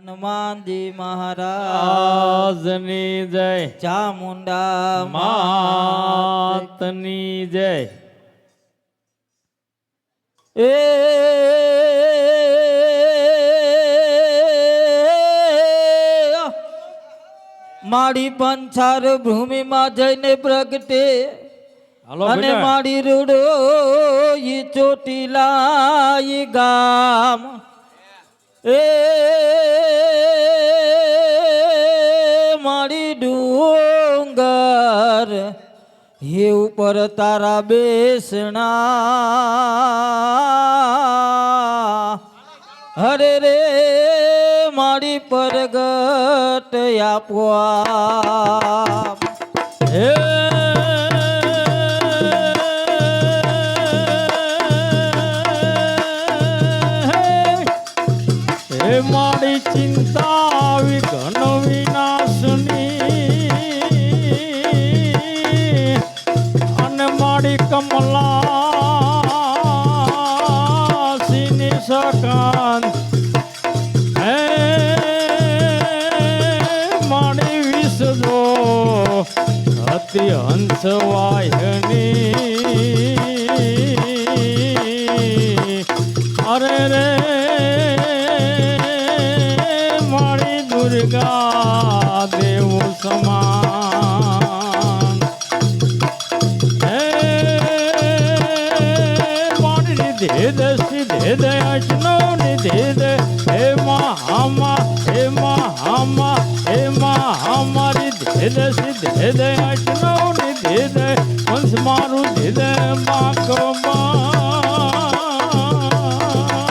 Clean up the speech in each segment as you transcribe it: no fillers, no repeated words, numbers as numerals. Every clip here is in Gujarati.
હનુમાનજી મહારાજની જય, ચામુંડા માતની જય. એ મારી પંચાર ભૂમિમાં જઈને પ્રગટે અને મારી રૂડો ઈ ચોટીલા ઈ ગામ એ મારી ડુંગર એ ઉપર તારા બેસણા હરે રે મારી પરગટ આપવા હે મારી ચિંતા આવી ઘન વિનાશની અને મારી કમલા સિની સકાન હે મારી વિસજો અતિ હંસ વાહની અરે રે દુર્ગા દેવ સમાન હે મારી નિધે દે સિધે દે અજનો નિધે દે હે મહામા હે મહામા હે મહામારી ધે દે સિધે દે અજનો નિધે દે વંશ મારું ધીદે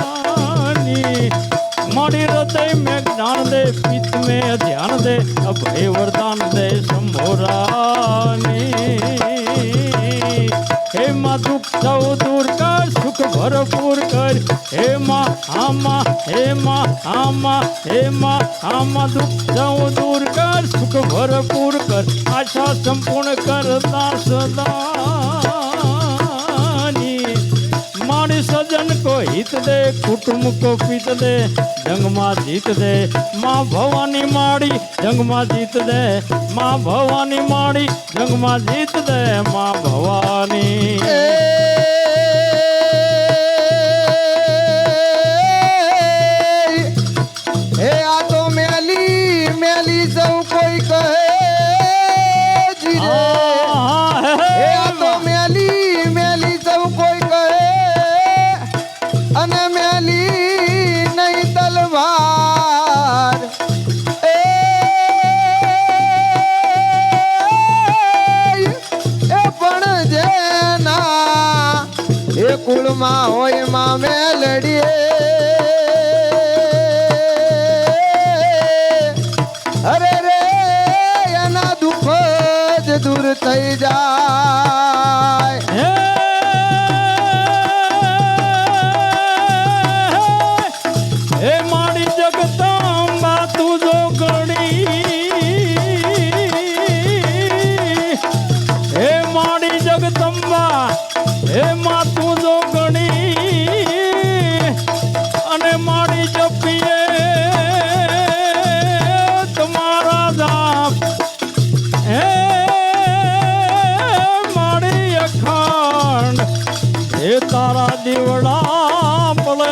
બાકમાની મારી હૃદય મેં જ્ઞાન દે પિત્ત में ध्यान दे अभय वरदान दे संभोरानी हे माँ दुख सौ दूर कर सुख भरपूर कर हे माँ आमा हे माँ आमा हे माँ आमा दुख सौ दूर कर सुख भरपूर कर आशा संपूर्ण कर दास दानी मारी सजन को हित दे कुटुंब को पीत दे जंग मां जीत दे माँ भवानी माड़ी जंग मां जीत दे माँ भवानी माड़ी जंग मां जीत दे माँ भवानी हे आ तो मेली मेली सब कोई कहे जी रे हे आ तो मेली मेली सब कोई कहे अने मेली नहीं तलवार ए पण जेना ए कुल मां होय मां मेलડીએ अरे रे एना दुख ज दूर થઈ જાય हे माड़ी जगदम्बा तू जो गणी हे माड़ी जगदम्बा हे माँ तू जो गणी अने माड़ी जपिए तुम्हारा जाप हे माड़ी अखंड हे तारा दीवड़ा पड़े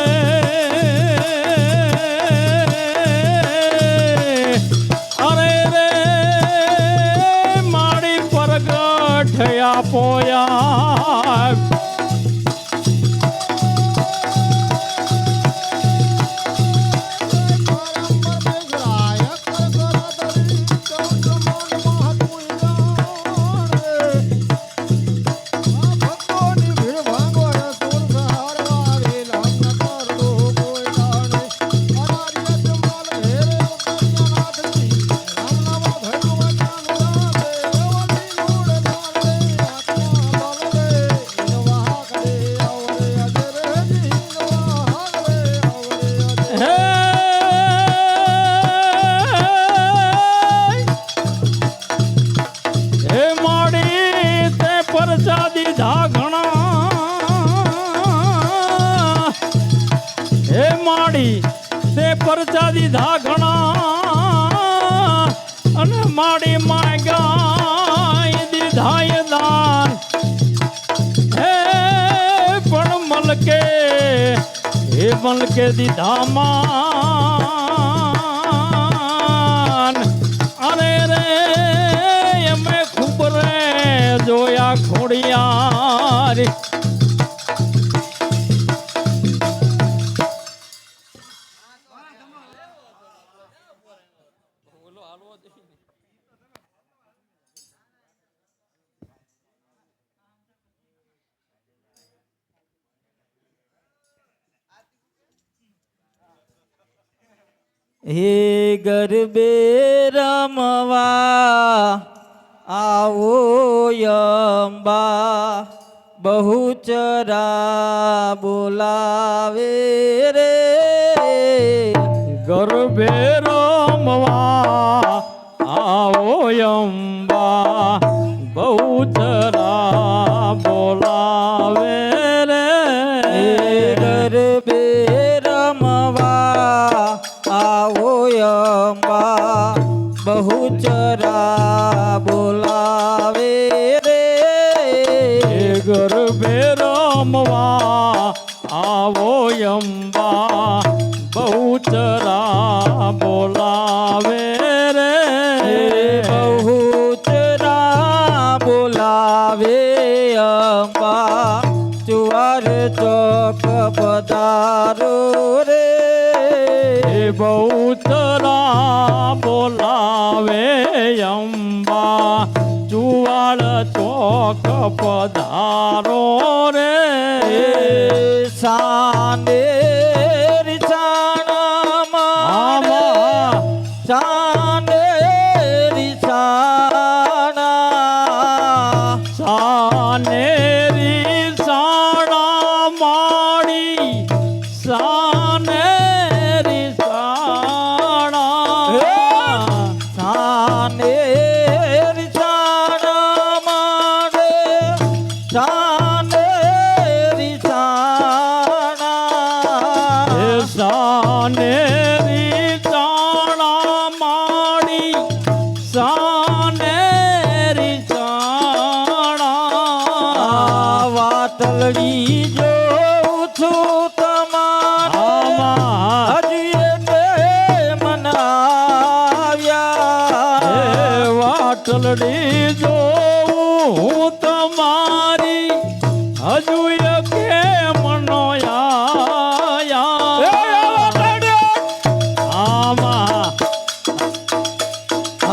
पोया परचा दीधा घणा વિમલ કે દીધા માન અરે રે એમે ખૂબ રે જોયા ખોડિયાર હે ગરબે રમવા આવો અંબા બહુચરા બોલાવે રે ગરબે રમવા આવો અંબા બહુચરા બોલાવે રે હે ગરબે રમવા આવો અંબા બહુચરા બોલાવે રે ગરબે રમવા આવો અંબા બહુચરા બોલાવે રે બહુચરા બોલાવે અંબા ચુવાર ચોક પધારો રે બહુચરા બોલાવે અંબા ચુવાડ ચોક પધારો રે સાને રિસાણામાં સાને રિસાણા સાનેરી સાણા માડી સાનેરી સાણા સાને રિસાણામાં સાને રિસાણા એ સાનેરી સાણા માડી સાનેરી સાણા વાતલડી જોઉં છું તમારા હજી તે મનાવ્યા વાટલડી જોઉં તમારી હજુ કે મનોયા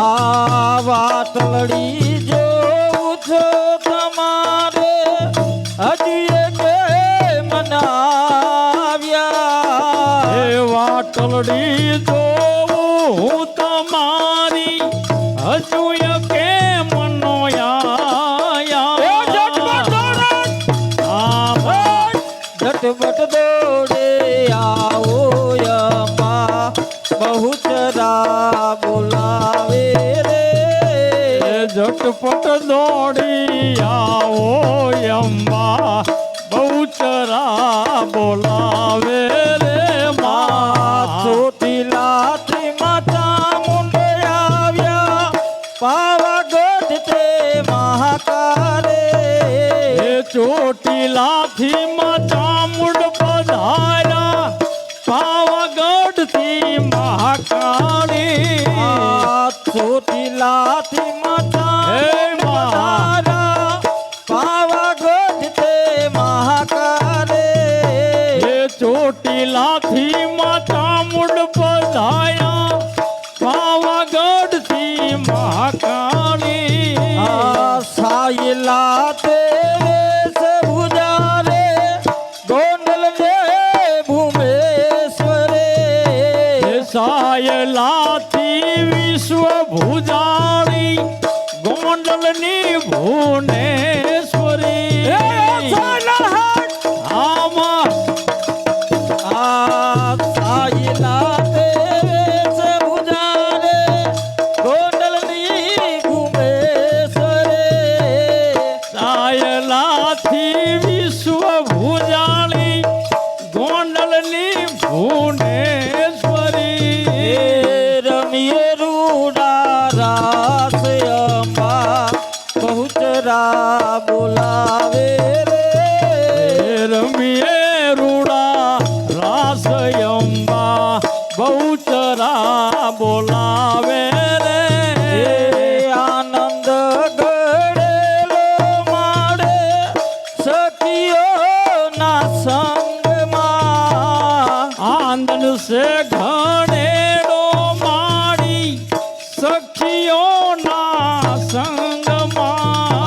આ વાતલડી જોઉં છું તમારે હજી તે મનાવ્યા એ વાટલડી જોઉં તમારી હજુ કે મનોયા झटपट दौड़े आओ यम्मा बहुचरा बुलावे रे ઝટપટ દોડી આવો અંબા બહુચરા બોલાવે રે માં छोटी लाठी माता मुंडे આવ્યા પાવાગઢ તે મહાકારે એ ચોટીલાથી ચામુંડ પધાર્યા પાવાગઢ થી મહાકાળી छोटी लाठी माता હે મા પાવાગઢ તે મહાકારે એ ચોટીલાથી ચામુંડ પધાર્યા પાવાગઢ થી મહાકાળી સાયલા તેરે સે ભુજારે ગોંડલ ને ભૂમેશ્વરે સાયલાથી વિશ્વ ભુજાળી ગોંડલની ભુવનેશ્વરી આમાં સાયલા તેરે સે ભુજારે ગોંડલ ની ભૂમેશ્વરે સાયલાથી વિશ્વ ભુજાળી ગોંડલની ભુવનેશ્વરી રમીએ રૂડા રાસ અંબા બહુચરા બોલાવે રે બહુચરા બોલાવે રે આનંદ ગળેલો માડે સખીઓના સંગમાં આંદન સે ઘણેડો માડી સખીઓના સંગમાં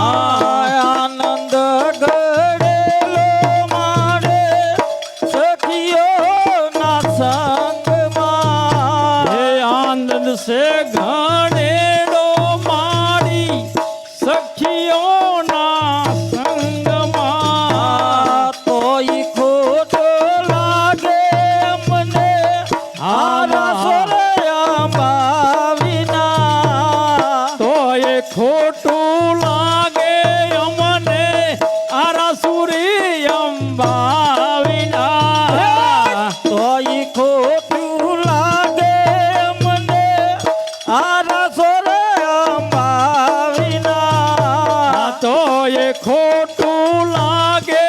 આનંદ ગળેલો માડે સખીઓના સંગમાં હે આંદન સે ઘણેડો માડી સખીઓના સંગમાં તોય ખોટો લાગે મને હારા સોરયા વિના તો એ ખોટું લાગે અમને આરાસુરી અંબા વિના તોય ખોટું લાગે મને હારા સોરયા વિના તો એ ખોટું લાગે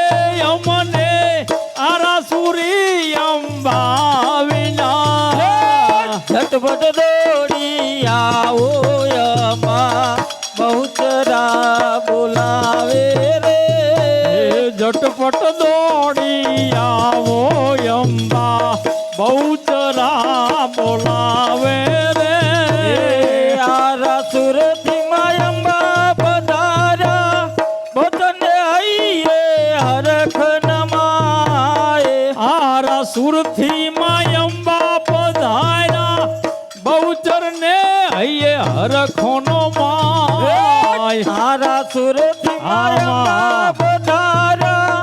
અમને આરાસુરી અંબા વિના ઝટપટ દોડી આવો યમા બહુચરા બોલાવે રે ઝટપટ દોડી આવો અંબા બહુચરા બોલાવે રે આરા સુરતી માયંબા પધારા બતને આઈએ હરખ નમાએ આરા સુરથી માયંબા પધાર્યા બહુચર ને હૈયે હરખોનો માય આરા સુરતી માયંબા પધારા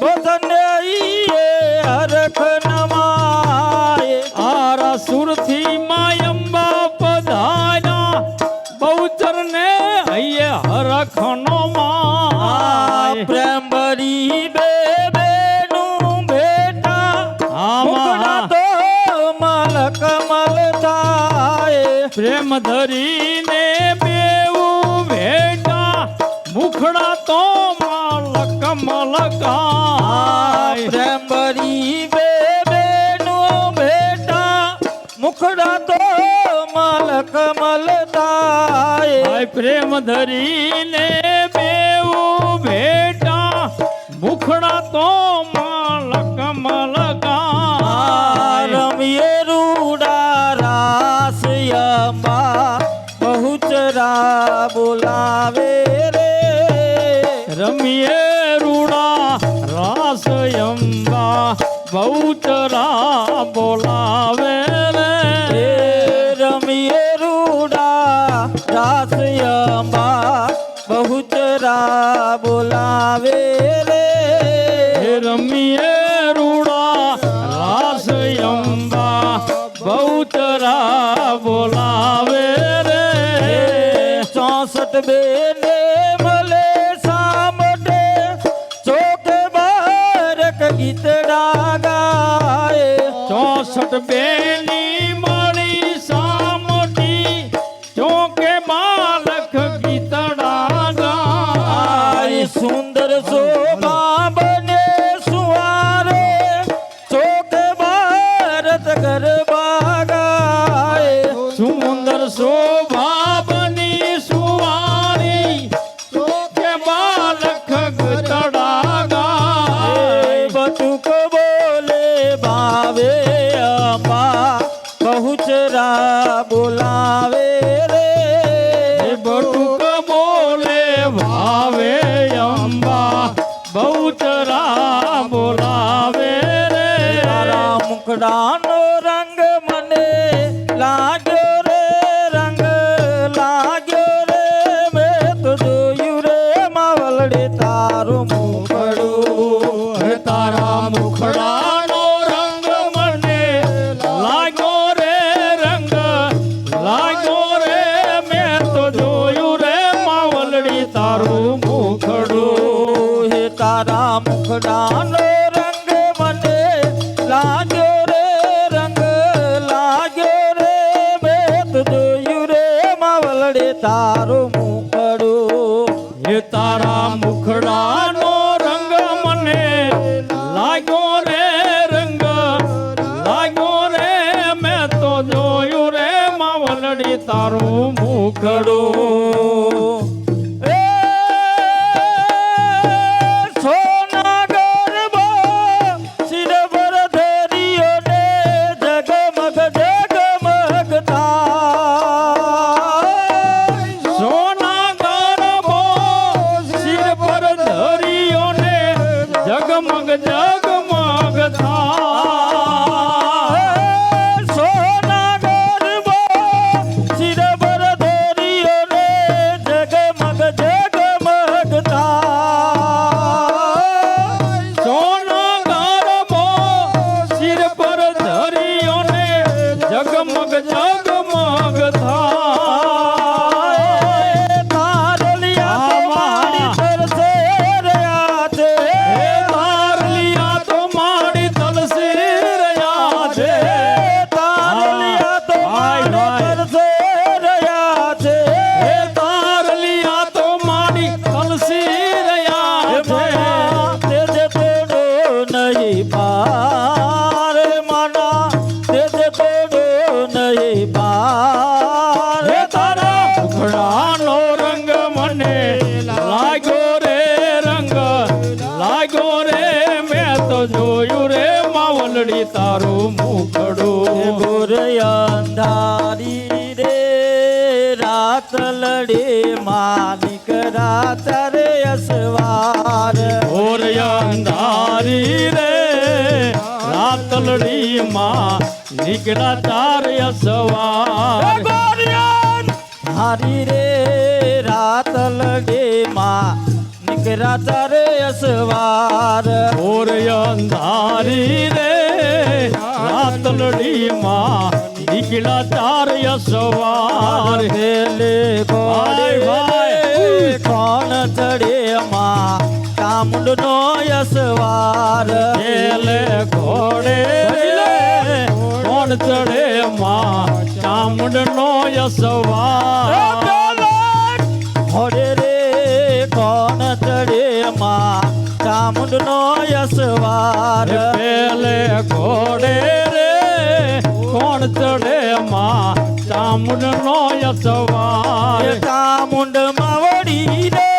બતને આઈએ હરખ નમાએ આરા સુરથી માયંબા પધાર્યા બહુચર ને હૈયે હરખોનો માય પ્રેમ ભરી બેનું બેટા મુખડા તો મલ કમલ થાય પ્રેમ ધરીને બેવું ભેટા મુખડા તો માલ કમલ ગાય પ્રેમ ભરી બેનું બેટા મુખડા તો મલ કમલ થાય હાય પ્રેમ ધરીને બેવું ભેટા મુખડા તો માલ કમલ ગાય રમીએ રૂડા રાસ યંબા બહુચરા બોલાવે રે રમીએ રૂડા રાસ અંબા બહુચરા બોલાવે રે રમીએ રૂડા રાસ યંબા બહુચરા બોલાવે રે રમીએ રૂડા રાસ અંબા બહુચરા બોલાવે રે 64 બેને મલે સામટે ચોકે બારક ગીતડા ગાય 64 બેની મળી સામટી ચોકે બાલક ગીતડા ગાય સુંદર શોભા બને સુવારે ચોકે ભારત ગરબા ગાય સુંદર શોભા બની સુવારી ચોકે બાલક ગીતડા ગાય બટુક બોલે ભાવે અમ્મા બહુચરા બોલાવે રે બટુક બોલે ભાવે અંબા બહુચરા બોલાવે રે તારા મુખડાનો રંગ મને લાગ્યો રે રંગ લાગ્યો રે મેં તો જોયું રે માવલડે તારું મુખડું હે તારા મુખડાનો રંગ મને લાગ્યો રે રંગ લાગ્યો રે મેં તો જોયું રે માવલડી તારું મુખડું હે તારા મુખડાનો રંગ મને લાગ્યો રે રંગ લાગ્યો રે મેં તો જોયું રે માવલડે તારું મુખડું હે તારા મુખડાનો રંગ મને લાગ્યો રે રંગ લાગ્યો રે મેં તો જોયું તારું મુખડું. એ સોના ગરબો શિર પર ધર્યો ને જગમગ જગમગ થાય. સોના ગરબો શિર પર ધર્યો ને જગમગ જગમગ થાય. સોના ગરબો શિર પર ધર્યો ને જગમગ જગમગ થાય. સોના ગરબો શિર પર ધર્યો ને જગમગ જગમગ થાય. તારલિયા તો મારી તરસે રહ્યા છે. તારલિયા તો મારી તલસી રહ્યા છે. તારલિયા તો મારી તરસે રહ્યા છે. તારલિયા તો મારી તલસી રહ્યા છે. તેજે તોડો નહીં પાર માના, તેજે તોડો નહીં પાર. હે તારા મુખડાનો રંગ મને લાગ્યો રે રંગ લાગ્યો રે. મેં તો જોયું રે માવલડી તારું મુખડું. ગોરયા અંધારી રે રાત લડે માલિક રાત રે અસવાર. ઓર અંધારી રે રાતલડી માં નીકળ્યા તાર સવાર. હારી રે રાત લડે માં નીકળ્યા તારે અસવાર. ઓર અંધારી રે રાતલડી માં નીકળ્યા તાર સવાર. હેલે ભાઈ, ભાઈ. કોણ ચડે માં ચામુંડનો યસવાર. ખેલે ઘોડે કોણ ચડે માં ચામુંડનો યસવાર. ઘોડે રે કોણ ચડે માં ચામુંડનો યસવાર. પેલે ઘોડે રે કોણ ચડે માં ચામુંડનો યસવાર. ચામુંડ માવડી રે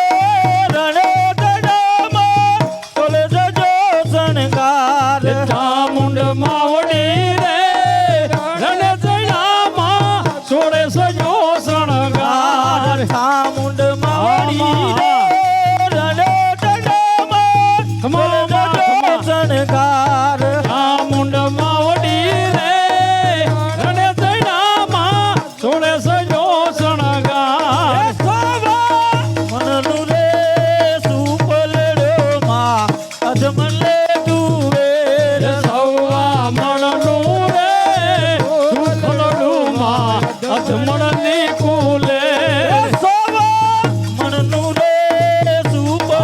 રણે ગડામાં તોલે જજો શણગાર. ચામુંડ માવડી રે રણે જડામાં સોળે સજો શણગાર. ચામુંડ માવડી રે રણે ગડામાં તોલે જજો શણગાર. ચામુંડ માવડી રે રણે જડામાં સોળે સજો શણગાર. મનનું રે સુપલડો માં અધમલે તુવે. સવા મણનું રે સુખલડું માં અધમણની કુલે. મનનું રે સુપલડો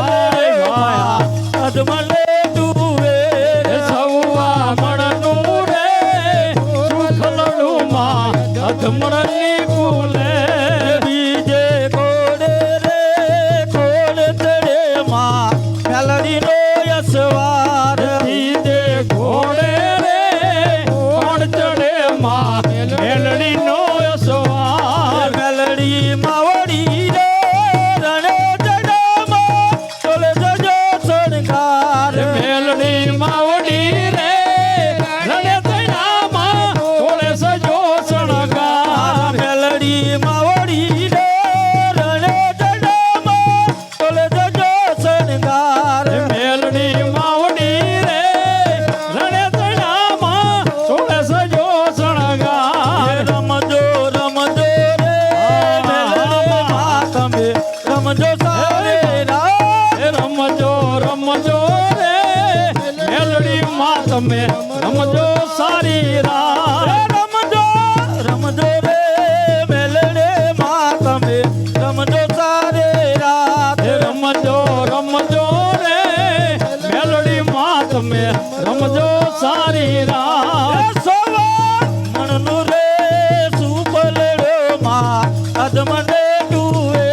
માં અધમલે તુવે. સવા મણનું રે સુખલડું માં અધમણની કુલે. બીજે કોડે રે કોડ ચડે માં મેલડીનો યસવાર. બીજે ઘોડે રે કોણ ચડે માં મેલડીનો સવાર. મેલડી માવડી રે રણે જડામાં તોલે જજો શણગાર. મેલડી માવડી રે રણે જડામાં સોળે સજો શણગાર. મેલડી માવડી રે રણે જડામાં તોલે જજો શણગાર. મેલડી માવડી રે રણે જડામાં સોળે સજો શણગાર. રમજો રમજો રે મેલડી માં તમે રમજો સારે રાત. રમજો રમજો રે મેલડી માં તમે રમજો સારી રાત. રમજો રમજો રે મેલડે માં તમે રમજો સારે રાત. રમજો રમજો રે મેલડી માં તમે રમજો સારી રાત. મનનું રે સુપલડો માં અધમંડે તુવે.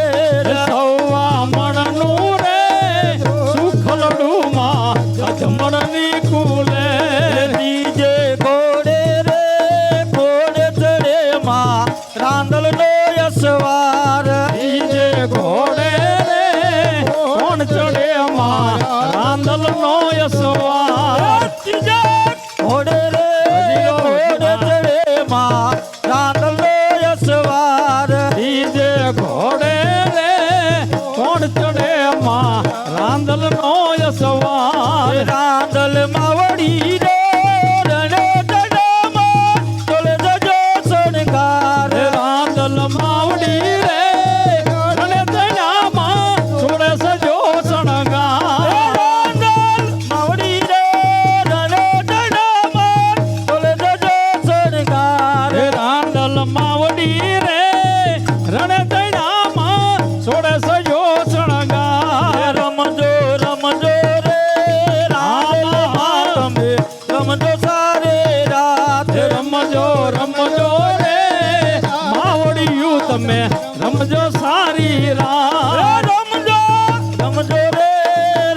સવા મણનું રે સુખલડું માં અધમણની કુલે. બીજે ઘોડે રે ઘોડે ચડે માં રાણ રાંદલનો યસવાર બીજે ઘોડે રે કોણ ચડે માં રાંદલનો યસવાર ત્રીજા ઘોડે રે ઘોડે ચડે માં રાંદલનો યસવાર બીજે ઘોડે રે કોણ ચડે માં રાંદલનો યસવાર રાંદલ માવડી રે રણે ચડામાં તોલે જજો શણગાર રાંદલ માવડી રે અને તણામાં છોડે સજો શણગાર રાંદલ માવડી રે રણે ચડામાં તોલે જજો શણગાર રાંદલ માવડી રે રણે તણામાં છોડે સજો શણગાર રમજો રમજો રે રાંદલમાં તમે રમજો સારે રાત રમજો રમજો રે માવડિયું તમે રમજો સારી રાત રમજો રમજો રે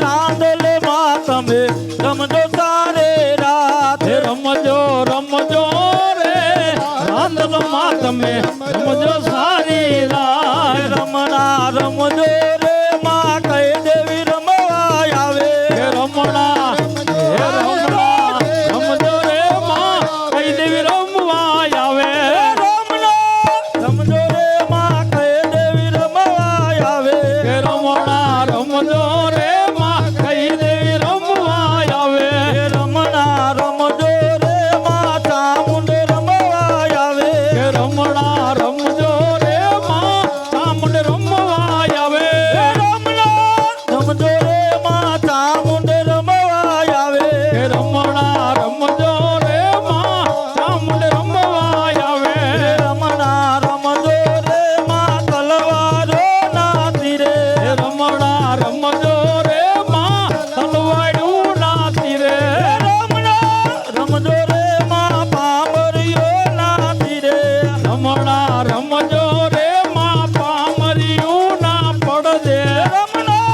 રાંદલમાં તમે રમજો સારે રાત રમજો રમજો રે રાંદલમાં તમે રમજો સારી રાત રમણા રમજો રે માં કઈ દેવી રમવા આવે રમણા રમજો રે માં કઈ દેવી રમવા આવે રમણા રમજો રે માં કઈ દેવી રમવા આવે રમણા રમજો રે માં કઈ દેવી રમવા આવે રમણા રમજો રે માં ચામુંડ રમવા આવે રમણા રમજો રે માં ચામુંડ રમવા આવે રમણા રમજો રે માં ચામુંડ રમવા આવે રમણા રમજો રે માં ચામુંડ રમવા આવે રમણા રમજો રે માં તલવારો ના તીરે રમણા રમજો રે માં તલવાડું ના તીરે રમણા રમજો રે માં પામરીઓ ના તીરે રમણા રમજો રે માં પામરિયું ના પડદે રમણા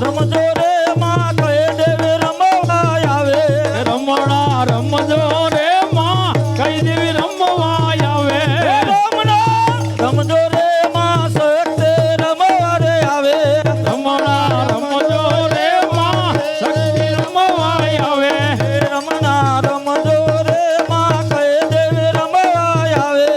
રમજો રે માં કઈ દેવી રમવા આવે રમણા રમજો રે માં કઈ દેવી રમવા આવે રમણા રમજો રે માં સખતે રમવા રે આવે રમણા રમજો રે માં શક્તિ રમવા આવે રમણા રમજો રે માં કઈ દેવી રમવા આવે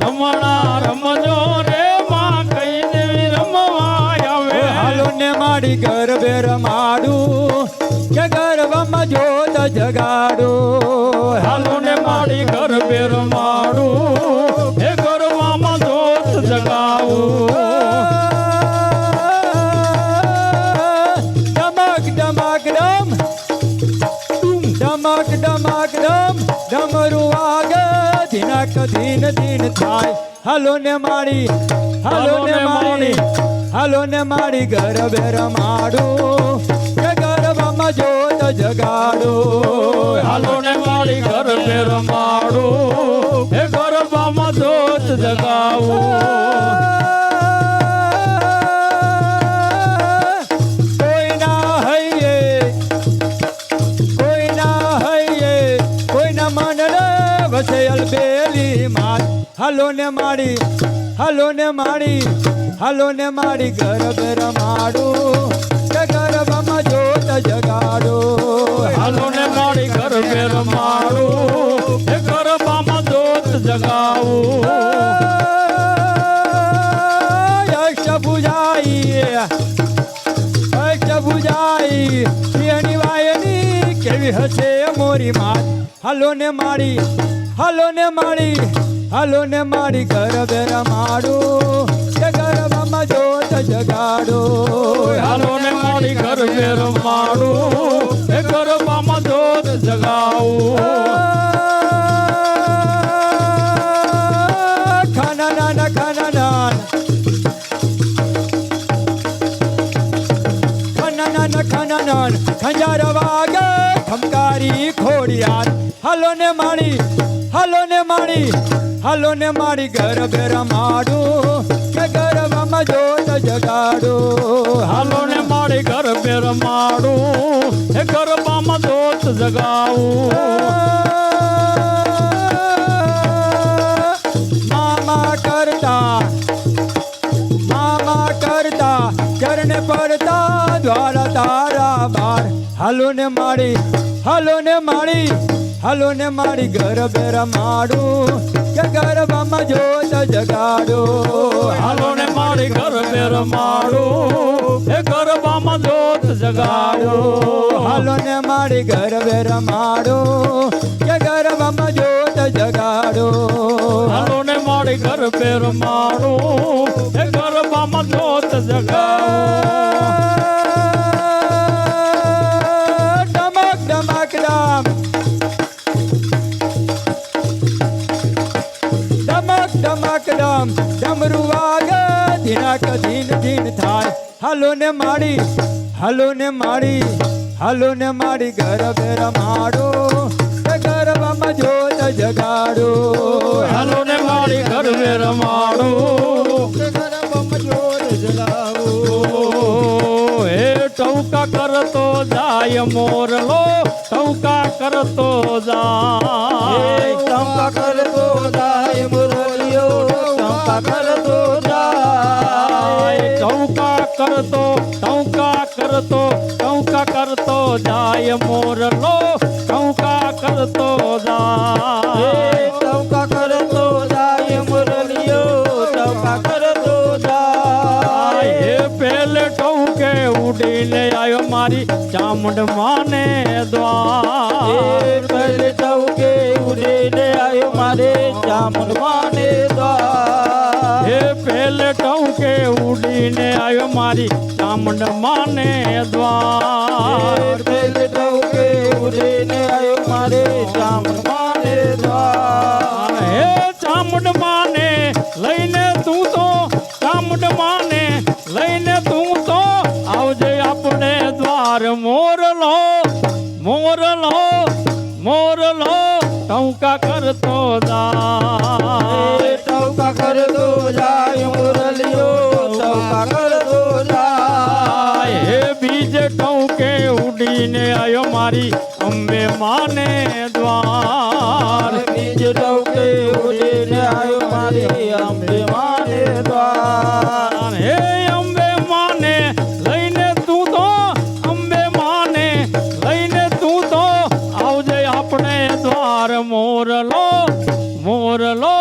રમણા રમજો રે માં કઈ દેવી રમવા આવે હાલો ને માડી ગરબે રમાડું કે ગરબામાં જોત જગાડું હાલો ને મારી ઘર બે રમાડું હે ગરવામાં જોત જગાવું ડમક ડમક ડમ ડમક ડમક ડમ ડમરું વાગે ધીનક ધીન ધીન થાય હાલો ને માડી હાલો ને માડી હાલો ને માડી ગરબે રમાડું કે ગરબામાં જોત જગાડું હાલો ને મારી ઘર બે રમાડું હે ગરબામાં જોત જગાવું કોઈના હૈયે કોઈના મનડે વસે અલબેલી માત હાલો ને માડી હાલો ને માડી હાલો ને માડી ગરબે રમાડું કે ગરબામાં જોત જગાડું હાલો ને મારી ઘર બે રમાડું હે ગરબામાં જોત જગાવું અષ્ટભુજાઈ સિંહની વાયની કેવી હશે મોરી માત હાલો ને માડી હાલો ને માડી હાલો ને માડી ગરબે રમાડું કે ગરબામાં જોત જગાડું હાલો ને મારી ઘર બે રમાડું હે ગરબામાં જોત જગાવું ખાના ખાના ખંજાર વાગે ખમકારી ખોડિયાર હાલો ને માડી હાલો ને માડી ગરબે રમાડું કે ગરબામાં જોત જગાડું હાલો ને મારી ઘર બે રમાડું હે ગરબામાં જોત જગાવું મામા કરતા પડતા દ્વારા તારા બાર હાલો ને માડી હાલો ને માડી હાલો ને માડી ગરબે રમાડું કે ગરબામાં જોત જગાડું હાલો ને મારી ગરબે રમાડું એ ગરબામાં જોત જગાડું હાલો ને માડી ગરબે રમાડું કે ગરબામાં જોત જગાડું હાલો ને મારી ગરબે રમાડું એ ગરબામાં જોત જગાડું ડમક ડમક ડમ ડમક ડમક ડમ ડમરું વાગે ધીનક ધીન ધીન થાય હાલો ને માડી હાલો ને માડી હાલો ને માડી ગરબે રમાડો કે ગરબામાં જોત જગાડો હાલો ને મારી ગરબે રમાડું કે ગરબામાં જોત જગાડો હે ટૌકા કરતો જાય મોરલો ટૌકા કરતો જાય ટંકા કરતો જાય મુરલીઓ ટંકા કરતો જાય ટૌકા કરતો જાય મોરલો ટૌકા કરતો જાય ટંકા કરતો જાય મુરલીઓ ટંકા કરતો જાય હે પેલે ટૌકે ઉડીને આવ્યો મારી ચામુંડ માને દ્વાર પહેલે ચૌકે ઉડીને આવ્યો મારે ચામુંડ માને દ્વાર હે પેલે ટૌકે ઉડીને આવ્યો મારી ચામુંડ માને દ્વાર પહેલે ચૌકે ઉડીને આવ્યો મારે ચામુંડ માને દ્વાર હે ચામુંડ માને લઈને તું તો ચામુંડ માને લઈને તું તો આવજે આપણે દ્વાર મોરલો મોરલો મોરલો ટૌકા કરતો જાય ટૌકા કરતો જાય મુરલીઓ ટૌકા કરતો જાય હે બીજે ટૌકે ઉડીને આવ્યો મારી અંબે માને દ્વાર બીજ ટૌકે ઉડીને આવ્યો મારી અંબે માને દ્વાર હે અંબે માને લઈને તું તો અંબે માને લઈને તું તો આવજે આપણે દ્વાર મોરલો મોરલો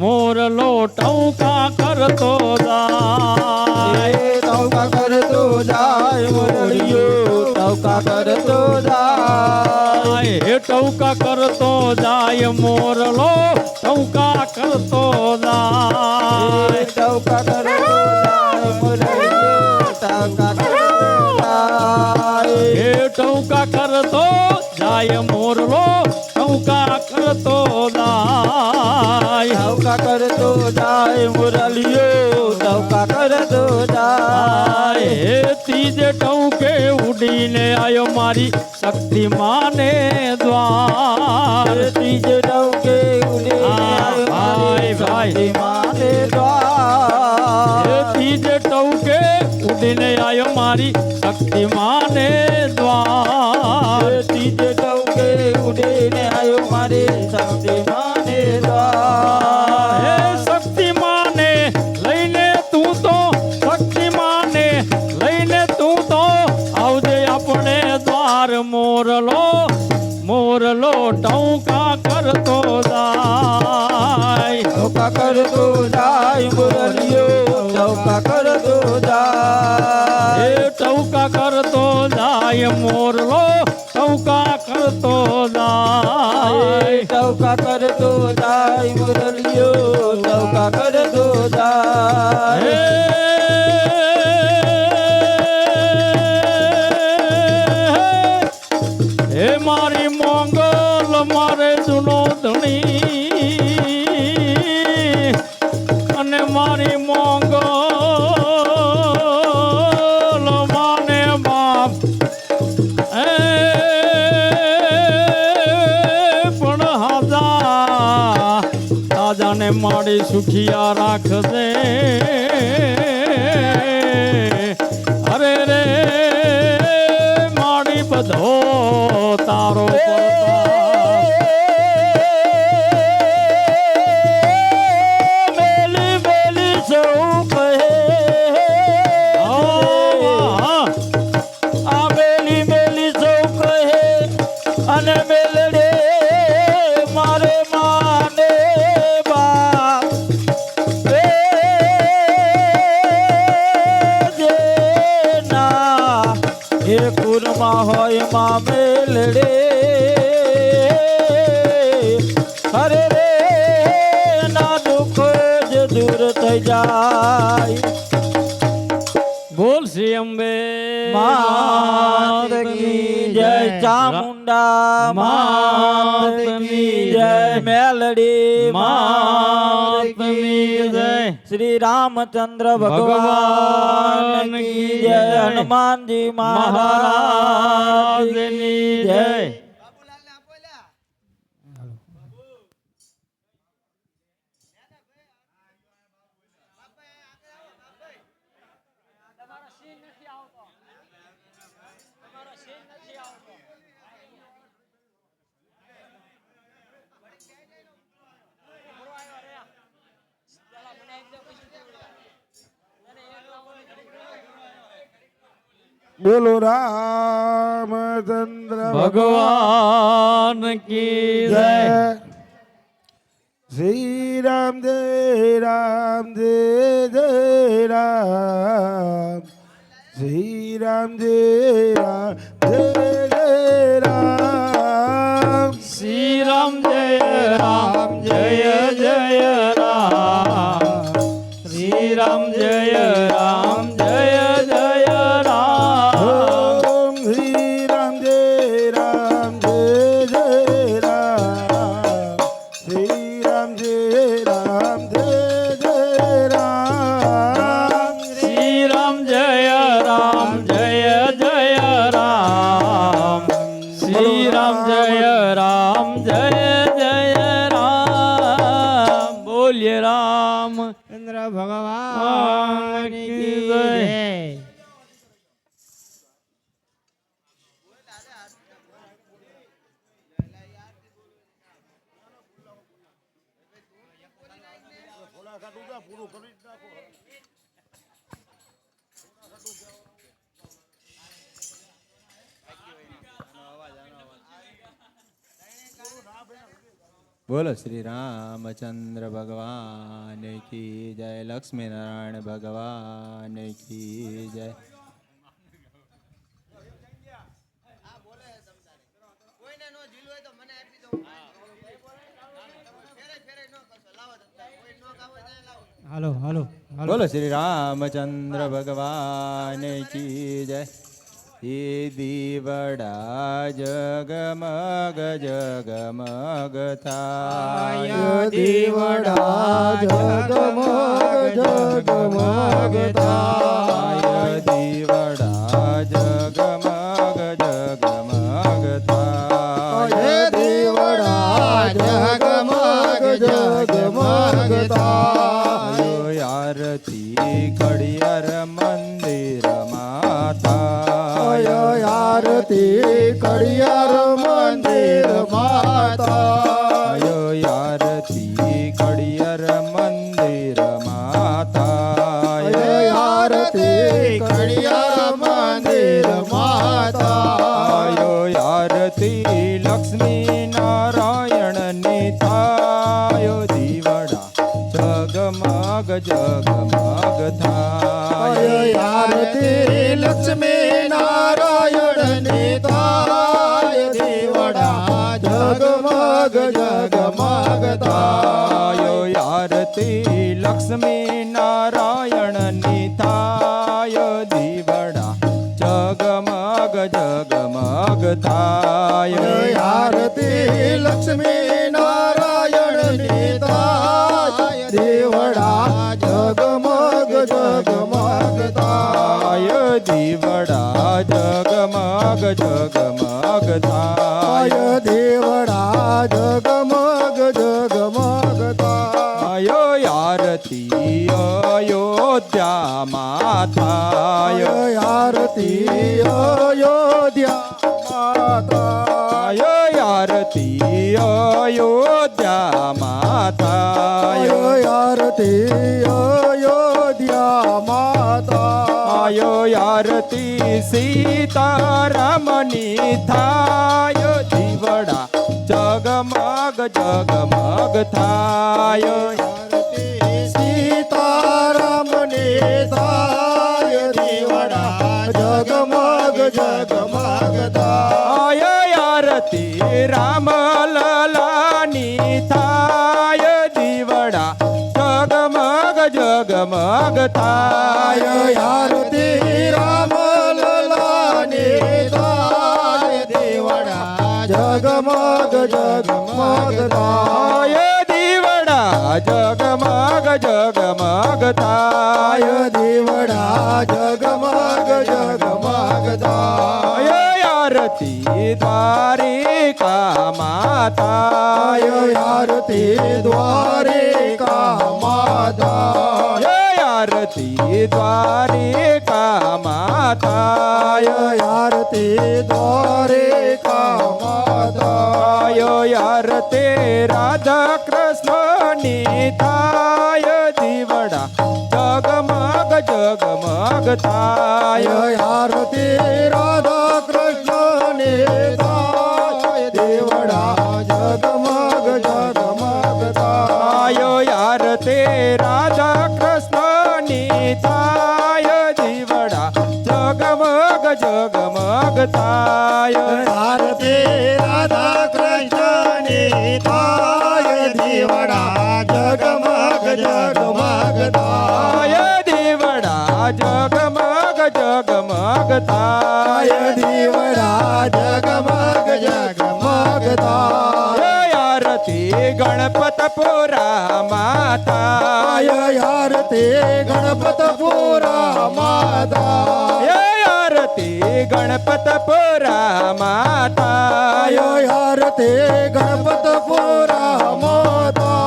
મોરલો ટૌકા કરતો જાય ટૌકા કરતો જાય મુરલીઓ ટૌકા કરતો જાય હે ટૌકા કરતો જાય મોરલો ટૌકા કરતો જાય ટૌકા કરતો જાય મુરલીઓ ટૌકા કરતો જાય હે ટૌકા કરતો જાય મોરલો ટૌકા કરતો જાય ટૌકા કરતો જાય મુરલીઓ ટૌકા કરતો જાય હે ત્રીજે ટૌકે ઉડીને આવ્યો મારી શક્તિ માને દ્વાર ત્રીજે ટૌકે ઉડીને આવ્યો મારી ભાઈ, ભાઈ. શક્તિ માને દ્વાર હે ત્રીજે ટૌકે ઉડીને આવ્યો મારી શક્તિ માને દ્વાર ત્રીજે ટૌકે ઉડીને આવ્યો મારી શક્તિ માને દ્વાર હે શક્તિ માને લઈને તું તો શક્તિ માને લઈને તું તો આવજે આપણે દ્વાર મોરલો મોરલો ટૌકા કરતો જાય ટૌકા કરતો જાય મુરલીઓ ટૌકા કરતો જાય હે ટૌકા કરતો જાય મોરલો ટૌકા કરતો જાય ટૌકા કરતો જાય મુરલીઓ ટૌકા કરતો જાય હે મારી મોંગલ મારે જૂનો ધણી અને મારી મોંગલ માને બાપ પણ હાજાને માડી સુખિયા રાખજે અરે રે માડી બધો તારો મેલી મેલી સૌ કહે એમાં મેલડે હરે રે ના દુઃખ જ દૂર થઈ જાય બોલ શ્રી અંબે માત કી જય ચામુંડા માત કી જય મેલડી માત કી જય શ્રી રામચંદ્ર ભગવાન કી જય હનુમાનજી મહારાજની જય બોલો રામચંદ્ર ભગવાન કી જય શ્રી રામ જય રામ જય જય રામ શ્રી રામ જય રામ જય જય રામ શ્રી રામ જય રામ જય જય રામ શ્રી રામ જય રામ જય જય રામ ઓમ શ્રી રામ જય રામ જય જય રામ શ્રી રામ જય રામ જય જય રામ શ્રી રામ જય રામ જય જય રામ શ્રી રામ જય રામ જય જય રામ બોલીએ રામચંદ્ર ભગવાન કી જય બોલો શ્રી રામચંદ્ર ભગવાન કી જય લક્ષ્મી નારાયણ ભગવાન કી જય બોલો શ્રી રામચંદ્ર ભગવાન કી જય એ દીવડા જગમગ જગમગ થાય દીવડા જગમગ જગમગ થાય દીવડા જગમગ જગમગ થાય દીવડા જગમગ જગમગ થાય આરતી ખડિયાર મંદિર માતા આરતી કડિયાર મંદિર માતા આરતી ખડિયાર મંદિર માતા આરતી કડિયાર મંદિર માતા આરતી લક્ષ્મી નારાયણ ની થાય દીવડા જગમગ જગમગ થાય આરતી લક્ષ્મી નારાયણ ની થાય દીવડા જગમગ જગમગ થાય આરતી લક્ષ્મી નારાયણ ની થાય દીવડા જગમગ જગમગ થાય આરતી લક્ષ્મી નારાયણ ની થાય દીવડા જગમગ જગમગ થાય દીવડા જગમગ જગમગ થાય દીવડા જગમગ જગમગ થાય આરતી અયોધ્યામાં થાય આરતી અયોધ્યા માતા આરતી અયોધ્યામાં થાય આરતી અયોધ્યા માતા આરતી સીતારામની થાય દીવડા જગમગ જગમગ થાય સીતારામની થાય દીવડા જગમગ જગમગ થાય જગમગ થાય આરતી રામ લલાની થાય દેવડા જગમગ જગમગ થાય દીવડા જગમગ જગમગ થાય દેવડા જગમગ જગમગ થાય આરતી દ્વારિકા માતા આરતી દ્વારિકા માતા આરતી દ્વારિકા માતા આરતી દ્વારિકા માતા આરતી રાધા કૃષ્ણની થાય દીવડા જગમગ જગમગ થાય આરતી રાધા કૃષ્ણને થાય દેવડા જગમગ જગમગ થાય આરતી રાધા કૃષ્ણની થાય દીવડા જગમગ જગમગ થાય આરતી રાધા કૃષ્ણને થાય દેવડા જગમગ જગમગ થાય દીવડા જગમગ જગમગ થાય દીવડા જગમગ જગમગ થાય આરતી ગણપતપુરા માતા આરતી ગણપતપુરા માતા આરતી ગણપતપુરા માતા આરતી ગણપતપુરા માતા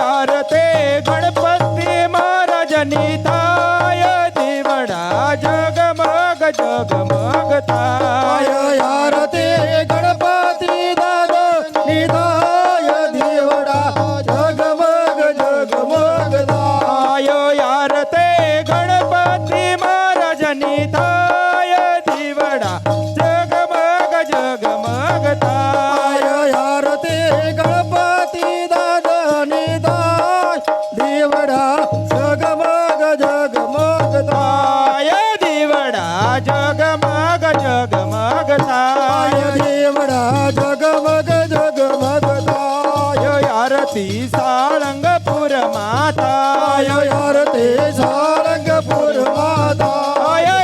આરતી ગણપતિ મહારાજની થાય દીવડા જગમગ જગમગ થાય આરતી ગણપતિ દાદા નિધાય દેવડા જગમગ જગમગ થાય આરતી ગણપતિ મહારાજની થાય દીવડા જગમગ જગમગ થાય આરતી ગણપતિ દાદા નિધાય દેવડા જગમગ જગમગ થાય દીવડા જગમગ જગમગ થાય દેવડા જગમગ જગમગ થાય આરતી સાળંગપુર માતા આરતી સારંગપુર માતા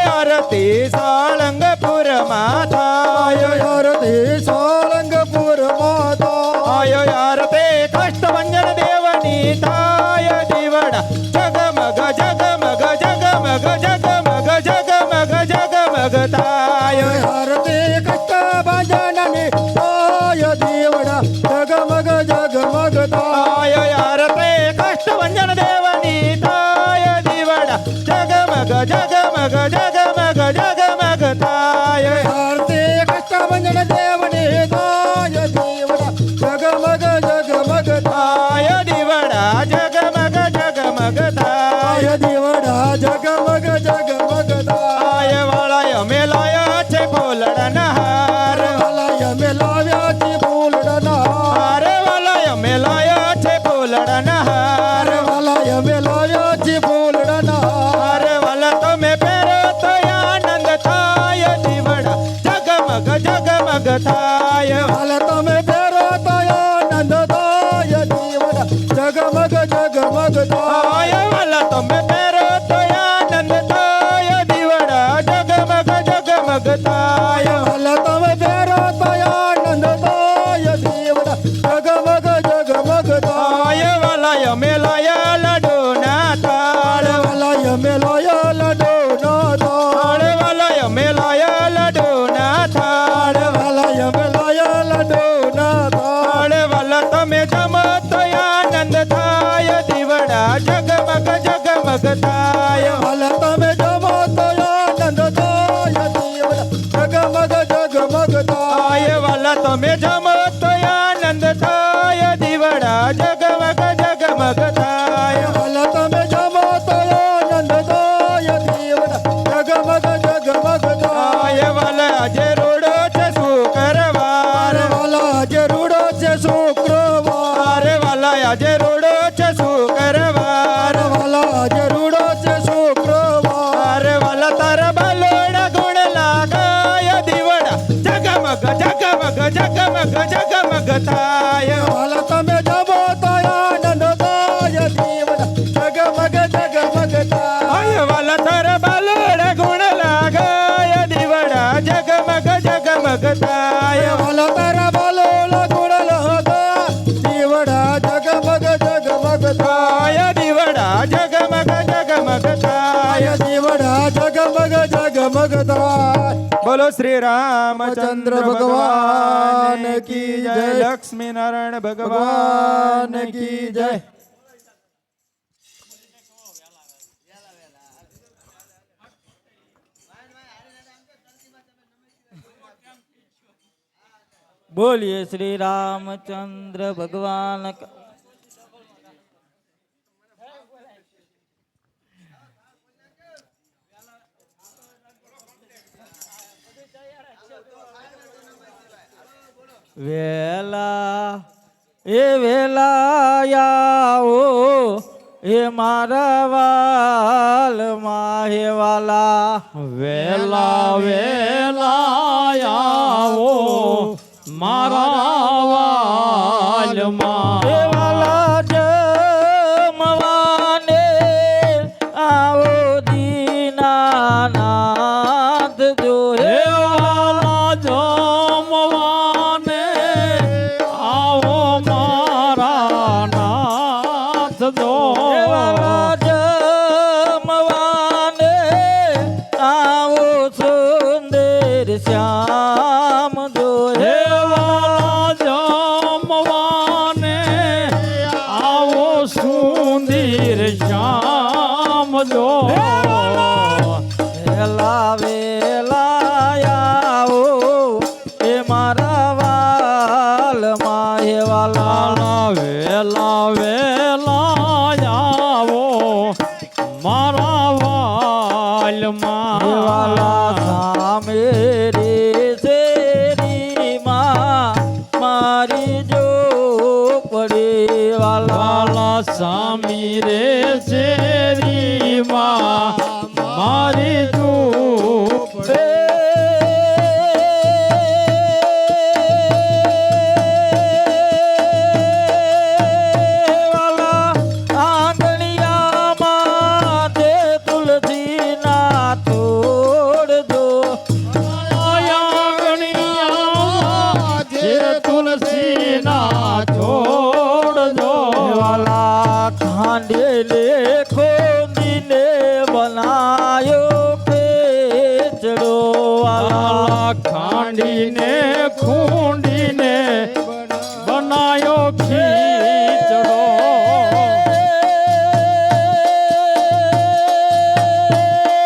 આરતી સાળંગપુર માતા આરતી સારંગપુર માતા આરતી કષ્ટભંજન દેવની થાય દીવડા જગમગ જગમગ જગમગ જગમગ જગમગ જગમગ થાય આરતી કષ્ટભંજનની થાય દેવડા જગમગ જગમગ થાય આરતી કષ્ટભંજન દેવની થાય દીવડા જગમગ જગમગ જગમગ જગમગ થાય આરતી કષ્ટભંજન દેવની થાય દેવડા જગમગ જગમગ થાય દીવડા જગમગ જગમગ થાય દેવડા જગમગ જગમગ થાય વાળા અમે લાયા છે ફૂલડાના હાર વાલાય મેલાવ્યા છે ફૂલડાના હાર વાળા અમે લાયા છે ફૂલડાના હાર વાલાય મેલાવ્યા છે ફૂલડાના હાર વાલા તમે પહેરો તો આનંદ થાય દીવડા જગમગ જગમગ થાય હાલ તમે પહેરો તો આનંદ થાય દેવડા જગમગ જગમગ થાય વાલા તમે પહેરો તો આનંદ થાય દીવડા જગમગ જગમગ થાય હાલ તમે પહેરો તો આનંદ થાય દેવડા જગમગ જગમગ થાય વાલા અમે લાયા લડો ના તાળ વાલાય મેલાયા લડો ના થાળ વાલા અમે લાયા લડો ના થાળ વાલાય મેલાયા લડો ના થાળ વાલા તમે જમો તો આનંદ થાય દીવડા જગમગ જગમગ થાય હાલ તમે જમો તો આનંદ થાય દેવડા જગમગ જગમગ થાય વાલા તમે જમો તો આનંદ થાય દીવડા જગમગ જગમગ થાય હાલ તમે જમો તો આનંદ થાય દેવડા જગમગ જગમગ થાય વાલા આજે રોડો છે શુક્રવાર વાલા આજે રૂડો છે શુક્રવાર વાલા આજે રોડો છે શુક્રવાર વાલા આજે રૂડો જગમગ જગમગ થાય દીવડા જગમગ જગમગ થાય બોલો શ્રી રામચંદ્ર ભગવાન કી જય જય. લક્ષ્મી નારાયણ ભગવાન કી જય બોલીએ શ્રી રામચંદ્ર ભગવાન કા- વેલા એ વેલા આવો એ મારા વાલ માહે વાલા વેલા વેલા આવો મારા વાલમાં એ વાલા જમવાને આવો દીનાનાથ જો હે વાલા જમવાને આવો મારા નાથ જો એ વાલા જમવાને આવો સુંદર શ્યામ જો હે વાલા જમવાને આવો સુંદર શ્યામ જો વેલા વેલા આવો એ મારા વાલ માહે વાલા વેલા વેલા આવો મારા વાલમાં વાલા સામે રે શેરી માં મારી જો પડે વાલા વાલા સામી રે શેરીમાં મારી ધૂપ વાલા આંગણિયામાં તે તુલસીના તોડ દો જે તુલસીના છોડજો વાલા ખાંડે લેખો દીને બનાયો ખેચડો વાલા ખાંડીને ખૂંડીને બનાયો ખીચડો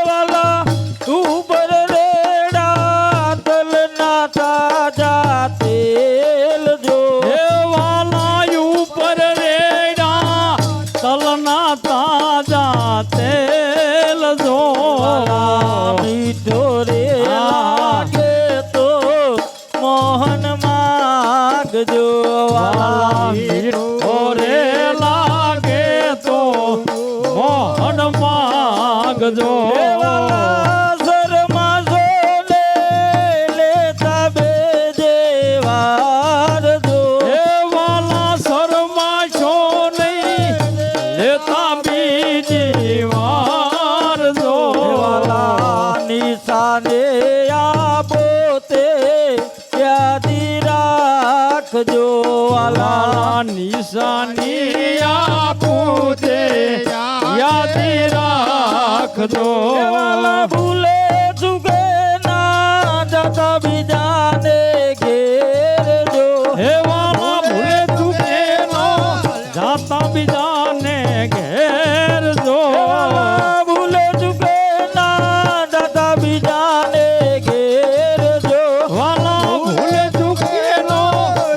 વાલા તું પર રેડા તલના તાજા તેલ જો વાલા ઉપર રેડા તલના તાજા તેલ જો મીઠો રે લાગે તો મોહન માગજો વાલા મીઠો રે લાગે તો મોહન માગજો શરમાં જોલે લેતા બેજે વાર જો વાલા શર્મા છો નહીં લેતા બીજી વાર જો વાલા નિશાને આપો તે યાદી રાખજો વાલા નિશાની આપું તે યાદી રાખજો વાલા ભૂલે ચૂકે ના જતા બીજાને ઘેર જો હે વાલા ભૂલે ચૂકે નો જાતા બીજાને ઘેર જો વાલા ભૂલે ચૂકે ના જતા બીજાને ઘેર જો વાલા ભૂલે ચૂકે નો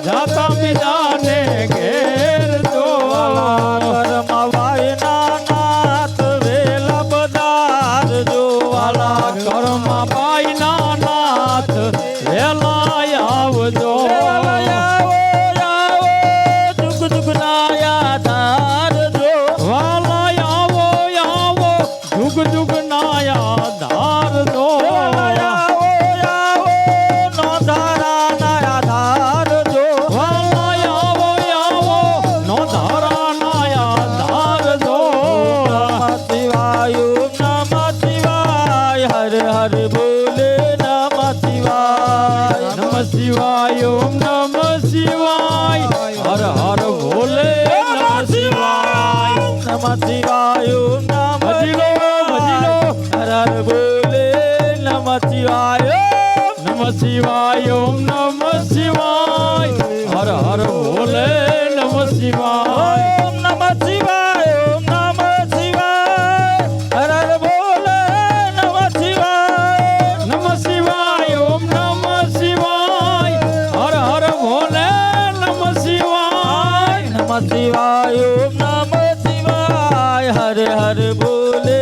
જાતા બીજાને ઘેર જો વાલા કરમા વાયના નાથ વેલા બધાર જો વાલા શિવાય ઓમ નમઃ શિવાય હર હર ભોલે નમઃ શિવાય ઓમ નમઃ શિવાય ઓમ નમઃ શિવાય હર હર બોલે નમઃ શિવાય નમઃ શિવાય ઓમ નમઃ શિવાય હર હર ભોલે નમઃ શિવાય નમઃ શિવાય ઓમ નમઃ શિવાય હર હર બોલે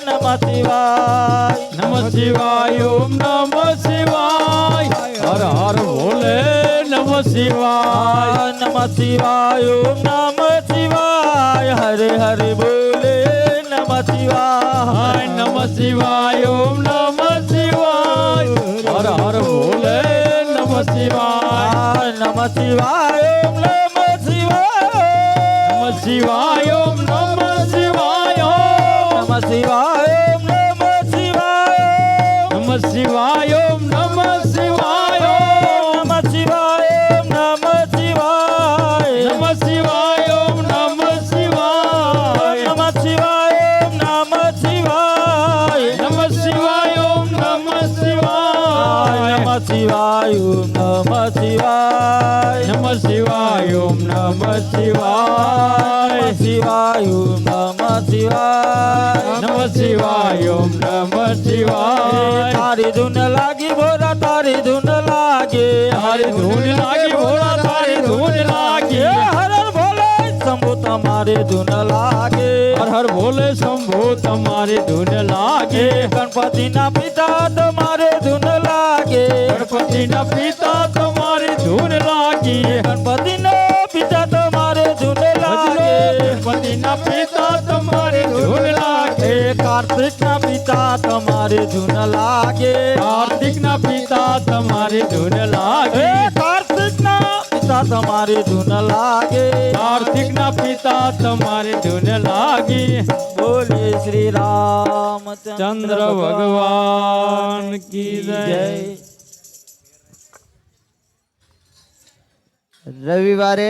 નમઃ શિવાય નમઃ શિવાય ઓમ નમઃ શિવાય હર હર ભોલે નમઃ શિવાય નમઃ શિવાય ઓમ નમઃ શિવાય હર હર બોલે નમઃ શિવાય નમઃ શિવાય ઓમ નમઃ શિવાય હર હર ભોલે નમઃ શિવાય નમઃ શિવાય ઓમ નમઃ શિવાય નમઃ શિવાય ઓમ નમઃ શિવાય નમઃ શિવાય ઓમ નમઃ શિવાય નમઃ શિવાય ઓમ નમઃ શિવાય નમઃ શિવાય ઓમ નમઃ શિવાય નમઃ શિવાય ઓમ નમઃ શિવાય નમઃ શિવાય ઓમ નમઃ શિવાય નમઃ શિવાય ઓમ નમઃ શિવાય નમઃ શિવાય ઓમ નમઃ શિવાય નમઃ શિવાય ઓમ નમઃ શિવાય નમઃ શિવાય ઓમ નમઃ શિવાય નમઃ શિવાય ઓમ નમઃ શિવાય તારી ધૂન લાગી ભોરા તારી ધૂન લાગે તારી ધૂન લાગી ભોળા તારી ધૂન લાગી હર હર ભોલે શંભુ તમારે ધૂન લાગે હર હર ભોલે શંભુ તમારી ધૂન લાગે ગણપતિના પિતા તમારે ધૂન લાગે ગણપતિના પિતા તમારી ધૂન લાગી ગણપતિનો પિતા તમારે ધૂન લાગે ગણપતિના પિતા તમારી ધૂન લાગે કાર્તિકના પિતા તમારે ધૂન લાગે કાર્તિકના પિતા તમારી ધૂન લાગે કાર્તિકના પિતા તમારે ધૂન લાગે કાર્તિકના પિતા તમારી ધૂન લાગી બોલે શ્રી રામચંદ્ર ચંદ્ર ભગવાન કી જય રવિવારે